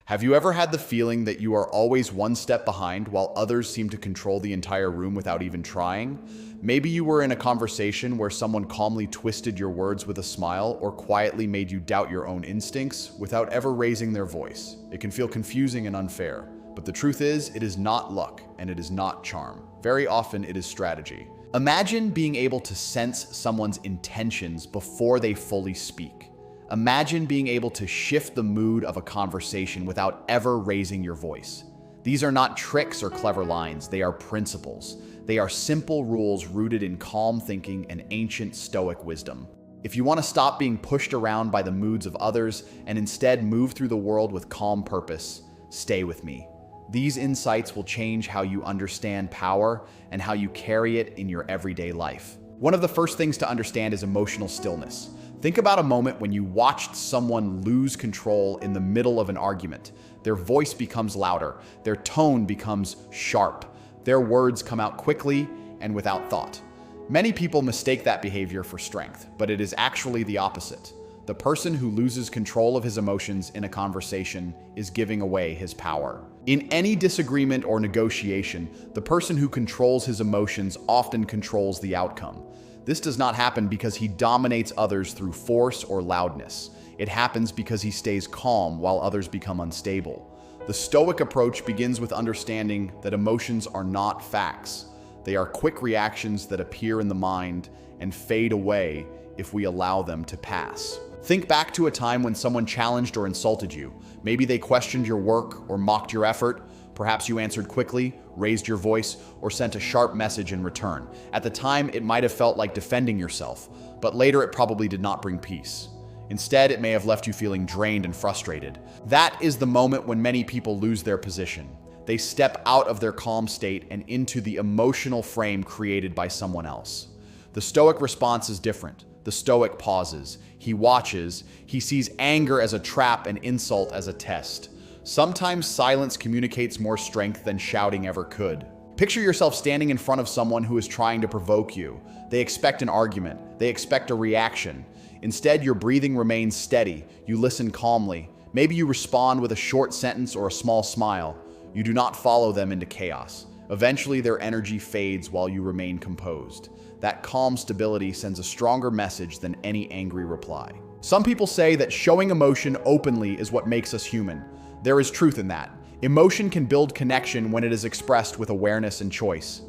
Have you ever had the feeling that you are always one step behind while others seem to control the entire room without even trying? Maybe you were in a conversation where someone calmly twisted your words with a smile or quietly made you doubt your own instincts without ever raising their voice. It can feel confusing and unfair, but the truth is, it is not luck and it is not charm. Very often it is strategy. Imagine being able to sense someone's intentions before they fully speak. Imagine being able to shift the mood of a conversation without ever raising your voice. These are not tricks or clever lines, they are principles. They are simple rules rooted in calm thinking and ancient Stoic wisdom. If you want to stop being pushed around by the moods of others and instead move through the world with calm purpose, stay with me. These insights will change how you understand power and how you carry it in your everyday life. One of the first things to understand is emotional stillness. Think about a moment when you watched someone lose control in the middle of an argument. Their voice becomes louder, their tone becomes sharp, their words come out quickly and without thought. Many people mistake that behavior for strength, but it is actually the opposite. The person who loses control of his emotions in a conversation is giving away his power. In any disagreement or negotiation, the person who controls his emotions often controls the outcome. This does not happen because he dominates others through force or loudness. It happens because he stays calm while others become unstable. The Stoic approach begins with understanding that emotions are not facts. They are quick reactions that appear in the mind and fade away if we allow them to pass. Think back to a time when someone challenged or insulted you. Maybe they questioned your work or mocked your effort. Perhaps you answered quickly, raised your voice, or sent a sharp message in return. At the time, it might have felt like defending yourself, but later it probably did not bring peace. Instead, it may have left you feeling drained and frustrated. That is the moment when many people lose their position. They step out of their calm state and into the emotional frame created by someone else. The Stoic response is different. The Stoic pauses. He watches. He sees anger as a trap and insult as a test. Sometimes silence communicates more strength than shouting ever could. Picture yourself standing in front of someone who is trying to provoke you. They expect an argument. They expect a reaction. Instead, your breathing remains steady. You listen calmly. Maybe you respond with a short sentence or a small smile. You do not follow them into chaos. Eventually, their energy fades while you remain composed. That calm stability sends a stronger message than any angry reply. Some people say that showing emotion openly is what makes us human. There is truth in that. Emotion can build connection when it is expressed with awareness and choice.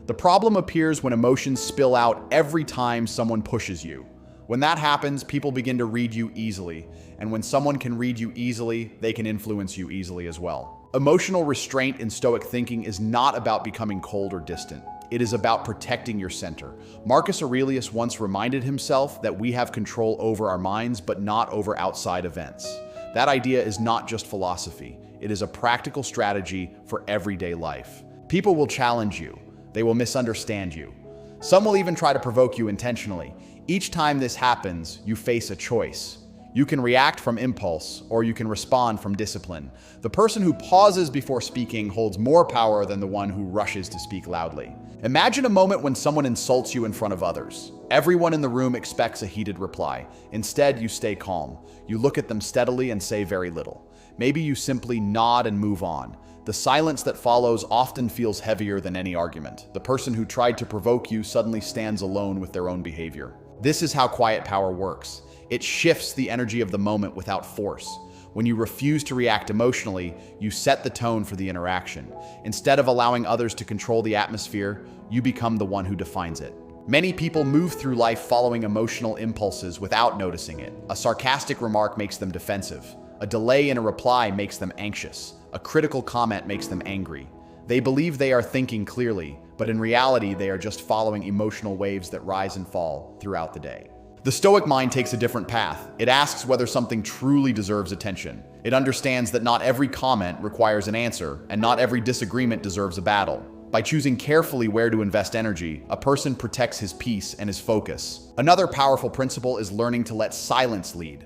The problem appears when emotions spill out every time someone pushes you. When that happens, people begin to read you easily. And when someone can read you easily, they can influence you easily as well. Emotional restraint in Stoic thinking is not about becoming cold or distant. It is about protecting your center. Marcus Aurelius once reminded himself that we have control over our minds, but not over outside events. That idea is not just philosophy. It is a practical strategy for everyday life. People will challenge you. They will misunderstand you. Some will even try to provoke you intentionally. Each time this happens, you face a choice. You can react from impulse, or you can respond from discipline. The person who pauses before speaking holds more power than the one who rushes to speak loudly. Imagine a moment when someone insults you in front of others. Everyone in the room expects a heated reply. Instead, you stay calm. You look at them steadily and say very little. Maybe you simply nod and move on. The silence that follows often feels heavier than any argument. The person who tried to provoke you suddenly stands alone with their own behavior. This is how quiet power works. It shifts the energy of the moment without force. When you refuse to react emotionally, you set the tone for the interaction. Instead of allowing others to control the atmosphere, you become the one who defines it. Many people move through life following emotional impulses without noticing it. A sarcastic remark makes them defensive. A delay in a reply makes them anxious. A critical comment makes them angry. They believe they are thinking clearly, but in reality, they are just following emotional waves that rise and fall throughout the day. The Stoic mind takes a different path. It asks whether something truly deserves attention. It understands that not every comment requires an answer, and not every disagreement deserves a battle. By choosing carefully where to invest energy, a person protects his peace and his focus. Another powerful principle is learning to let silence lead.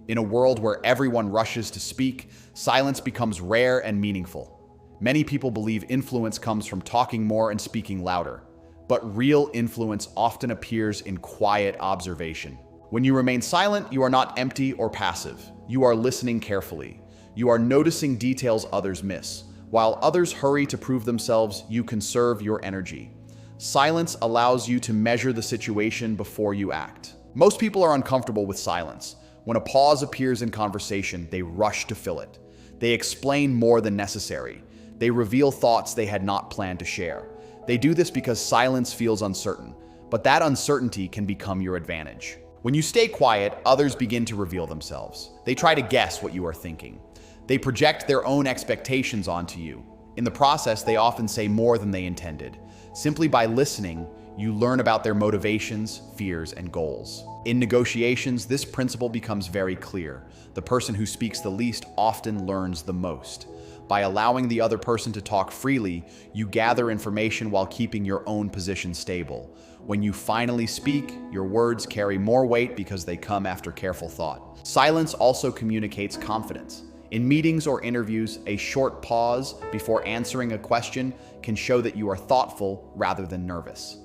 In a world where everyone rushes to speak, silence becomes rare and meaningful. Many people believe influence comes from talking more and speaking louder. But real influence often appears in quiet observation. When you remain silent, you are not empty or passive. You are listening carefully. You are noticing details others miss. While others hurry to prove themselves, you conserve your energy. Silence allows you to measure the situation before you act. Most people are uncomfortable with silence. When a pause appears in conversation, they rush to fill it. They explain more than necessary. They reveal thoughts they had not planned to share. They do this because silence feels uncertain, but that uncertainty can become your advantage. When you stay quiet, others begin to reveal themselves. They try to guess what you are thinking. They project their own expectations onto you. In the process, they often say more than they intended. Simply by listening, you learn about their motivations, fears, and goals. In negotiations, this principle becomes very clear. The person who speaks the least often learns the most. By allowing the other person to talk freely, you gather information while keeping your own position stable. When you finally speak, your words carry more weight because they come after careful thought. Silence also communicates confidence. In meetings or interviews, a short pause before answering a question can show that you are thoughtful rather than nervous.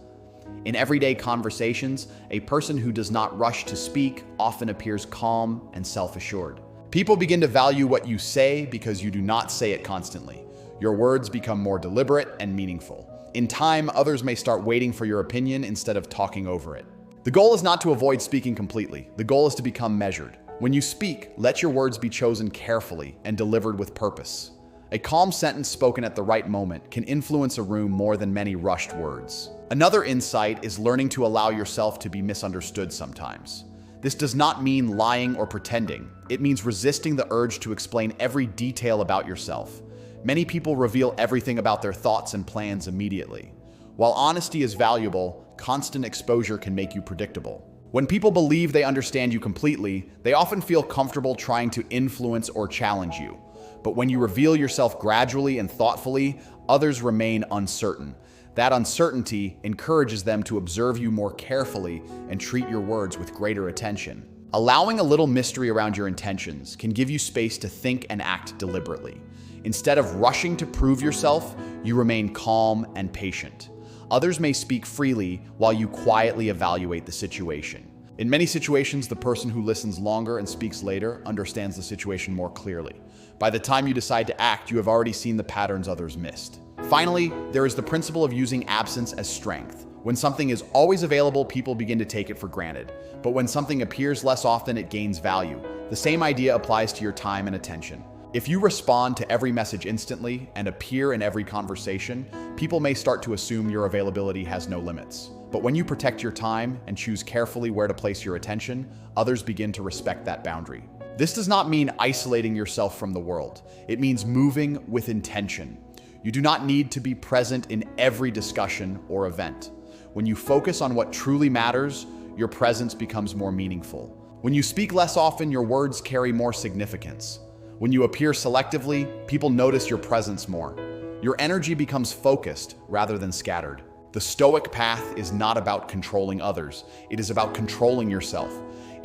In everyday conversations, a person who does not rush to speak often appears calm and self-assured. People begin to value what you say because you do not say it constantly. Your words become more deliberate and meaningful. In time, others may start waiting for your opinion instead of talking over it. The goal is not to avoid speaking completely. The goal is to become measured. When you speak, let your words be chosen carefully and delivered with purpose. A calm sentence spoken at the right moment can influence a room more than many rushed words. Another insight is learning to allow yourself to be misunderstood sometimes. This does not mean lying or pretending. It means resisting the urge to explain every detail about yourself. Many people reveal everything about their thoughts and plans immediately. While honesty is valuable, constant exposure can make you predictable. When people believe they understand you completely, they often feel comfortable trying to influence or challenge you. But when you reveal yourself gradually and thoughtfully, others remain uncertain. That uncertainty encourages them to observe you more carefully and treat your words with greater attention. Allowing a little mystery around your intentions can give you space to think and act deliberately. Instead of rushing to prove yourself, you remain calm and patient. Others may speak freely while you quietly evaluate the situation. In many situations, the person who listens longer and speaks later understands the situation more clearly. By the time you decide to act, you have already seen the patterns others missed. Finally, there is the principle of using absence as strength. When something is always available, people begin to take it for granted. But when something appears less often, it gains value. The same idea applies to your time and attention. If you respond to every message instantly and appear in every conversation, people may start to assume your availability has no limits. But when you protect your time and choose carefully where to place your attention, others begin to respect that boundary. This does not mean isolating yourself from the world. It means moving with intention. You do not need to be present in every discussion or event. When you focus on what truly matters, your presence becomes more meaningful. When you speak less often, your words carry more significance. When you appear selectively, people notice your presence more. Your energy becomes focused rather than scattered. The Stoic path is not about controlling others. It is about controlling yourself.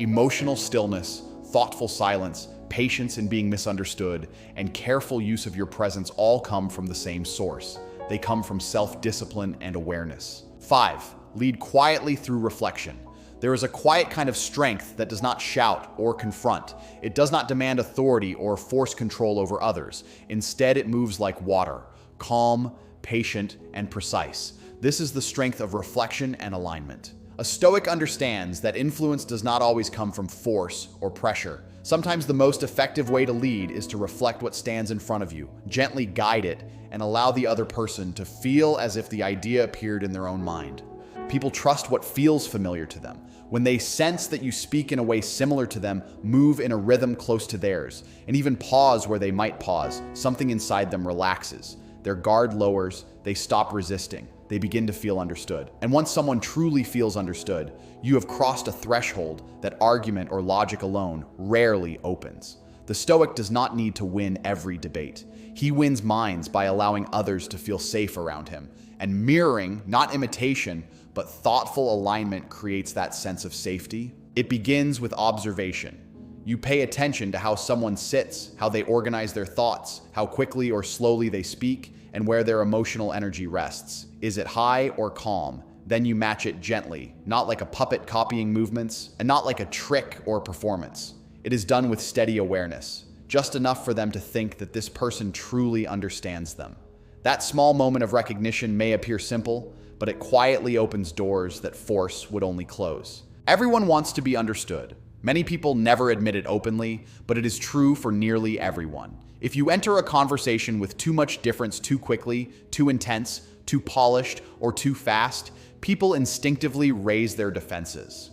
Emotional stillness, thoughtful silence, patience in being misunderstood, and careful use of your presence all come from the same source. They come from self-discipline and awareness. 5. Lead quietly through reflection. There is a quiet kind of strength that does not shout or confront. It does not demand authority or force control over others. Instead, it moves like water, calm, patient, and precise. This is the strength of reflection and alignment. A Stoic understands that influence does not always come from force or pressure. Sometimes the most effective way to lead is to reflect what stands in front of you, gently guide it, and allow the other person to feel as if the idea appeared in their own mind. People trust what feels familiar to them. When they sense that you speak in a way similar to them, move in a rhythm close to theirs, and even pause where they might pause, something inside them relaxes. Their guard lowers, they stop resisting, they begin to feel understood. And once someone truly feels understood, you have crossed a threshold that argument or logic alone rarely opens. The Stoic does not need to win every debate. He wins minds by allowing others to feel safe around him. And mirroring, not imitation, but thoughtful alignment creates that sense of safety. It begins with observation. You pay attention to how someone sits, how they organize their thoughts, how quickly or slowly they speak, and where their emotional energy rests. Is it high or calm? Then you match it gently, not like a puppet copying movements, and not like a trick or performance. It is done with steady awareness. just enough for them to think that this person truly understands them. That small moment of recognition may appear simple, but it quietly opens doors that force would only close. Everyone wants to be understood. Many people never admit it openly, but it is true for nearly everyone. If you enter a conversation with too much difference too quickly, too intense, too polished, or too fast, people instinctively raise their defenses.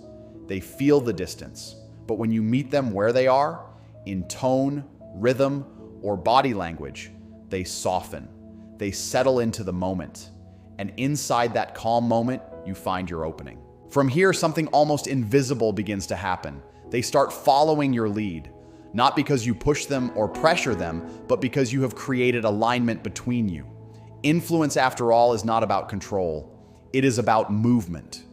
They feel the distance, but when you meet them where they are, in tone, rhythm, or body language, they soften. They settle into the moment. And inside that calm moment, you find your opening. From here, something almost invisible begins to happen. They start following your lead, not because you push them or pressure them, but because you have created alignment between you. Influence, after all, is not about control. It is about movement.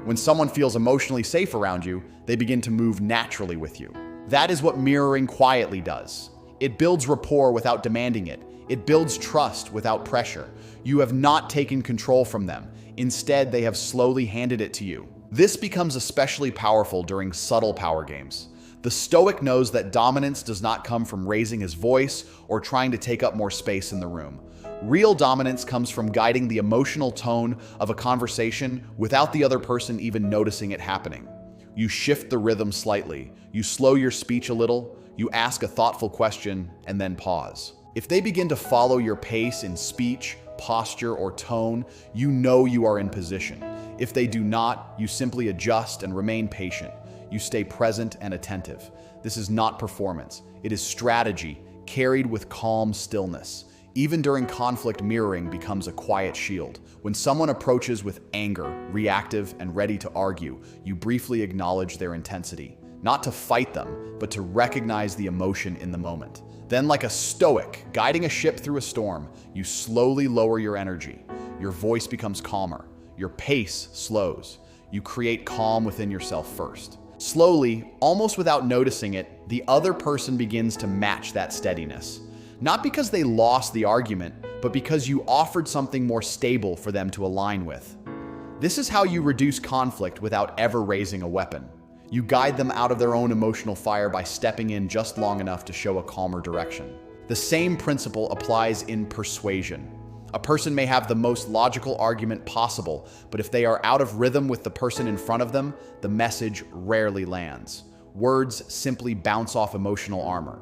When someone feels emotionally safe around you, they begin to move naturally with you. That is what mirroring quietly does. It builds rapport without demanding it. It builds trust without pressure. You have not taken control from them. Instead, they have slowly handed it to you. This becomes especially powerful during subtle power games. The Stoic knows that dominance does not come from raising his voice or trying to take up more space in the room. Real dominance comes from guiding the emotional tone of a conversation without the other person even noticing it happening. You shift the rhythm slightly, you slow your speech a little, you ask a thoughtful question, and then pause. If they begin to follow your pace in speech, posture, or tone, you know you are in position. If they do not, you simply adjust and remain patient. You stay present and attentive. This is not performance. It is strategy, carried with calm stillness. Even during conflict, mirroring becomes a quiet shield. When someone approaches with anger, reactive, and ready to argue, you briefly acknowledge their intensity. Not to fight them, but to recognize the emotion in the moment. Then, like a stoic guiding a ship through a storm, you slowly lower your energy. Your voice becomes calmer. Your pace slows. You create calm within yourself first. Slowly, almost without noticing it, the other person begins to match that steadiness. Not because they lost the argument, but because you offered something more stable for them to align with. This is how you reduce conflict without ever raising a weapon. You guide them out of their own emotional fire by stepping in just long enough to show a calmer direction. The same principle applies in persuasion. A person may have the most logical argument possible, but if they are out of rhythm with the person in front of them, the message rarely lands. Words simply bounce off emotional armor.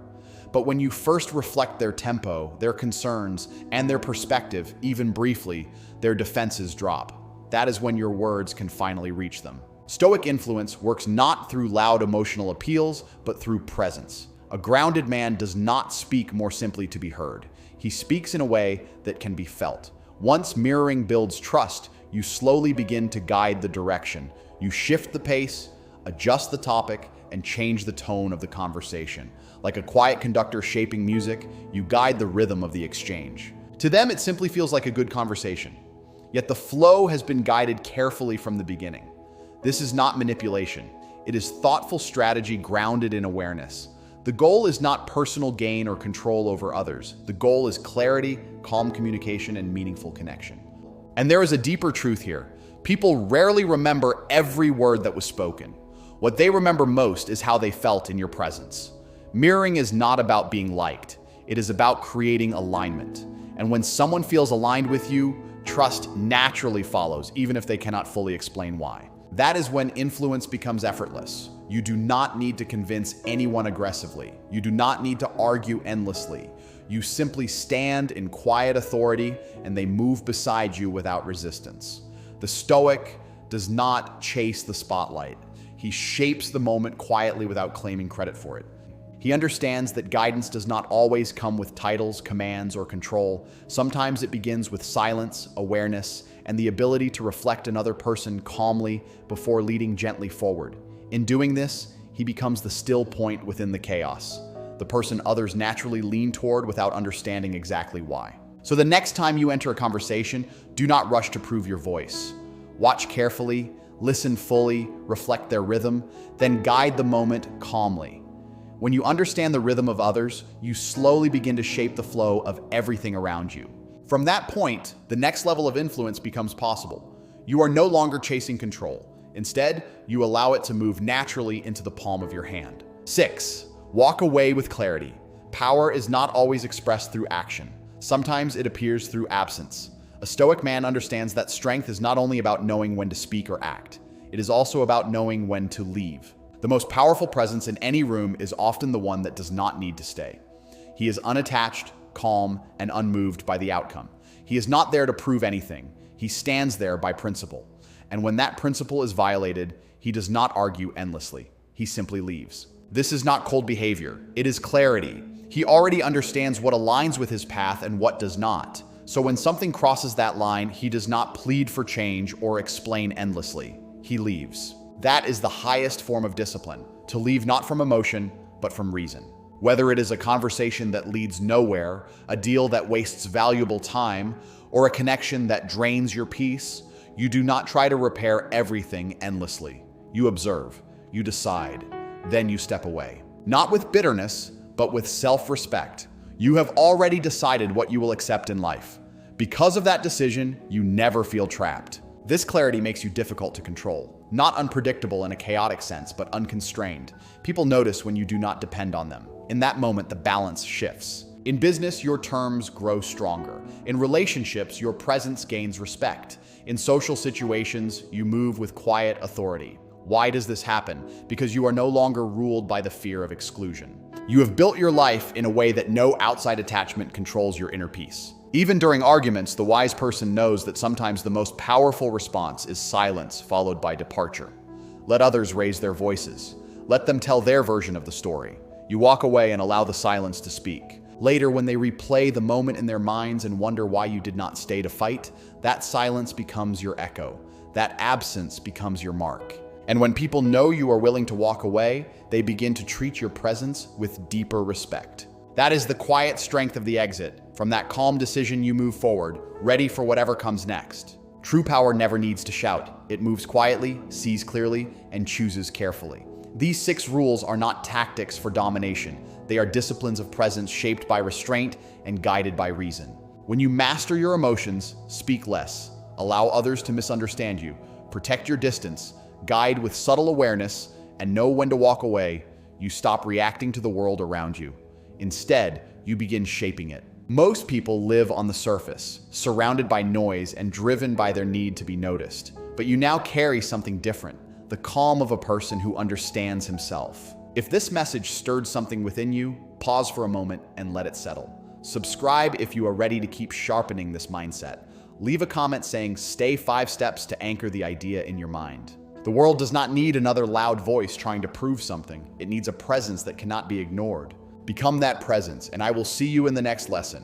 But when you first reflect their tempo, their concerns, and their perspective, even briefly, their defenses drop. That is when your words can finally reach them. Stoic influence works not through loud emotional appeals, but through presence. A grounded man does not speak more simply to be heard. He speaks in a way that can be felt. Once mirroring builds trust, you slowly begin to guide the direction. You shift the pace, adjust the topic, and change the tone of the conversation. Like a quiet conductor shaping music, you guide the rhythm of the exchange. To them, it simply feels like a good conversation. Yet the flow has been guided carefully from the beginning. This is not manipulation. It is thoughtful strategy grounded in awareness. The goal is not personal gain or control over others. The goal is clarity, calm communication, and meaningful connection. And there is a deeper truth here. People rarely remember every word that was spoken. What they remember most is how they felt in your presence. Mirroring is not about being liked. It is about creating alignment. And when someone feels aligned with you, trust naturally follows, even if they cannot fully explain why. That is when influence becomes effortless. You do not need to convince anyone aggressively. You do not need to argue endlessly. You simply stand in quiet authority and they move beside you without resistance. The Stoic does not chase the spotlight. He shapes the moment quietly without claiming credit for it. He understands that guidance does not always come with titles, commands, or control. Sometimes it begins with silence, awareness, and the ability to reflect another person calmly before leading gently forward. In doing this, he becomes the still point within the chaos, the person others naturally lean toward without understanding exactly why. So the next time you enter a conversation, do not rush to prove your voice. Watch carefully, listen fully, reflect their rhythm, then guide the moment calmly. When you understand the rhythm of others, you slowly begin to shape the flow of everything around you. From that point, the next level of influence becomes possible. You are no longer chasing control. Instead, you allow it to move naturally into the palm of your hand. 6. Walk away with clarity. Power is not always expressed through action. Sometimes it appears through absence. A stoic man understands that strength is not only about knowing when to speak or act, it is also about knowing when to leave. The most powerful presence in any room is often the one that does not need to stay. He is unattached, calm, and unmoved by the outcome. He is not there to prove anything. He stands there by principle. And when that principle is violated, he does not argue endlessly. He simply leaves. This is not cold behavior. It is clarity. He already understands what aligns with his path and what does not. So when something crosses that line, he does not plead for change or explain endlessly. He leaves. That is the highest form of discipline, to leave not from emotion, but from reason. Whether it is a conversation that leads nowhere, a deal that wastes valuable time, or a connection that drains your peace, you do not try to repair everything endlessly. You observe, you decide, then you step away. Not with bitterness, but with self-respect. You have already decided what you will accept in life. Because of that decision, you never feel trapped. This clarity makes you difficult to control. Not unpredictable in a chaotic sense, but unconstrained. People notice when you do not depend on them. In that moment, the balance shifts. In business, your terms grow stronger. In relationships, your presence gains respect. In social situations, you move with quiet authority. Why does this happen? Because you are no longer ruled by the fear of exclusion. You have built your life in a way that no outside attachment controls your inner peace. Even during arguments, the wise person knows that sometimes the most powerful response is silence followed by departure. Let others raise their voices. Let them tell their version of the story. You walk away and allow the silence to speak. Later, when they replay the moment in their minds and wonder why you did not stay to fight, that silence becomes your echo. That absence becomes your mark. And when people know you are willing to walk away, they begin to treat your presence with deeper respect. That is the quiet strength of the exit. From that calm decision, you move forward, ready for whatever comes next. True power never needs to shout. It moves quietly, sees clearly, and chooses carefully. These 6 rules are not tactics for domination. They are disciplines of presence shaped by restraint and guided by reason. When you master your emotions, speak less. Allow others to misunderstand you. Protect your distance. Guide with subtle awareness and know when to walk away. You stop reacting to the world around you. Instead, you begin shaping it. Most people live on the surface, surrounded by noise and driven by their need to be noticed. But you now carry something different, the calm of a person who understands himself. If this message stirred something within you, pause for a moment and let it settle. Subscribe if you are ready to keep sharpening this mindset. Leave a comment saying, "Stay 5 steps to anchor the idea in your mind." The world does not need another loud voice trying to prove something. It needs a presence that cannot be ignored. Become that presence, and I will see you in the next lesson.